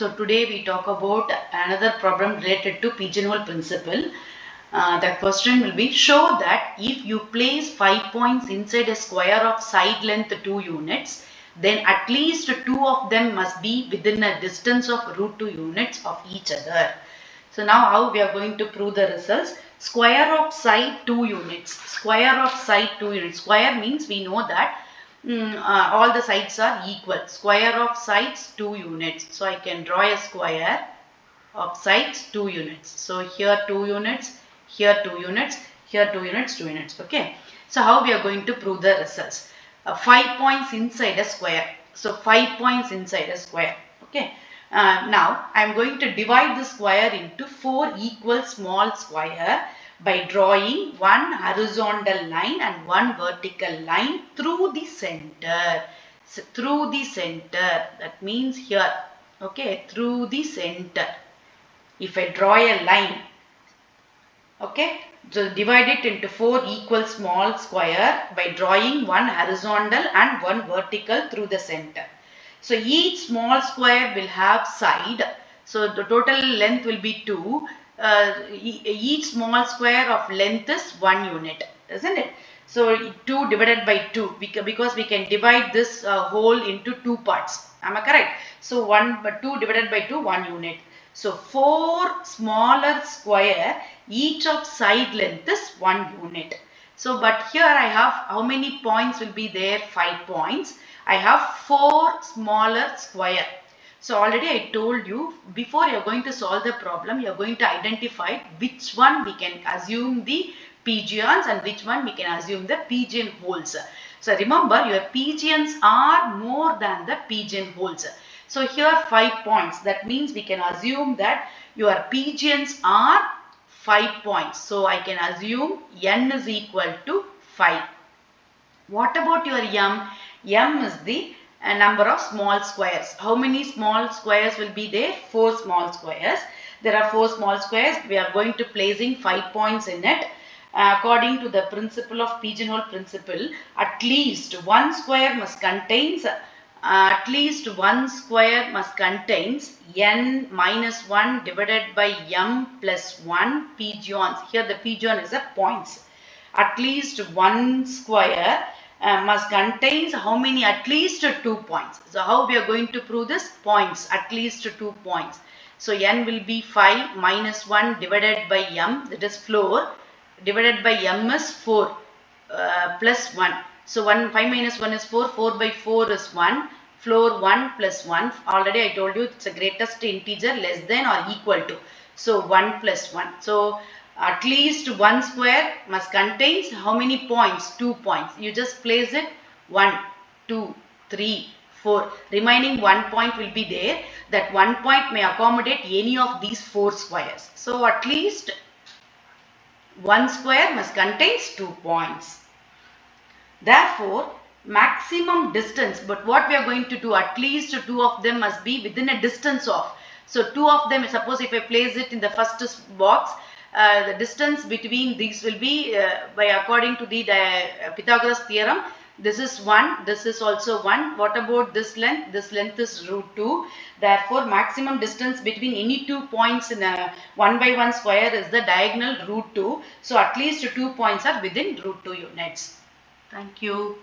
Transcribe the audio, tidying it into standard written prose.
So today we talk about another problem related to pigeonhole principle. The question will be, show that if you place 5 points inside a square of side length 2 units, then at least 2 of them must be within a distance of root 2 units of each other. So now how we are going to prove the results? Square of side 2 units. Square of side 2 units. Square means we know that all the sides are equal. Square of sides 2 units. So I can draw a square of sides 2 units. So here 2 units, here 2 units, here 2 units, 2 units. Okay. So how we are going to prove the results? 5 points inside a square. So 5 points inside a square. Okay. Now I am going to divide the square into 4 equal small square by drawing one horizontal line and one vertical line through the center. So, through the center, that means here, okay, through the center. If I draw a line, okay, so divide it into 4 equal small square by drawing one horizontal and one vertical through the center. So each small square will have side. So the total length will be 2. Each small square of length is 1 unit, isn't it? So 2 divided by 2, because we can divide this whole into 2 parts. Am I correct? So 2 divided by 2, 1 unit. So 4 smaller square, each of side length is 1 unit. So but here I have how many points will be there? 5 points. I have 4 smaller square. So already I told you, before you are going to solve the problem, you are going to identify which one we can assume the pigeons and which one we can assume the pigeonholes. So remember, your pigeons are more than the pigeonholes. So here 5 points. That means we can assume that your pigeons are 5 points. So I can assume n is equal to 5. What about your m? M is the number of small squares. How many small squares will be there? 4 small squares. There are 4 small squares. We are going to placing 5 points in it. According to the principle of pigeonhole principle, at least one square must contains n minus 1 divided by m plus 1 pigeons. Here the pigeon is a points. At least one square must contains how many? At least 2 points. So how we are going to prove this? Points, at least 2 points. So n will be 5 minus 1 divided by m, that is floor, divided by m is 4 plus 1. So 5 minus 1 is 4, 4 by 4 is 1, floor 1 plus 1. Already I told you it's the greatest integer less than or equal to. So 1 plus 1. So at least one square must contains how many points? 2 points. You just place it 1, 2, 3, 4. Remaining 1 point will be there. That 1 point may accommodate any of these 4 squares. So at least one square must contains 2 points. Therefore, maximum distance, but what we are going to do, at least 2 of them must be within a distance of. So 2 of them, suppose if I place it in the first box, the distance between these will be by according to the Pythagoras theorem. This is 1, this is also 1. What about this length? This length is root 2. Therefore, maximum distance between any 2 points in a 1 by 1 square is the diagonal root 2. So, at least 2 points are within root 2 units. Thank you.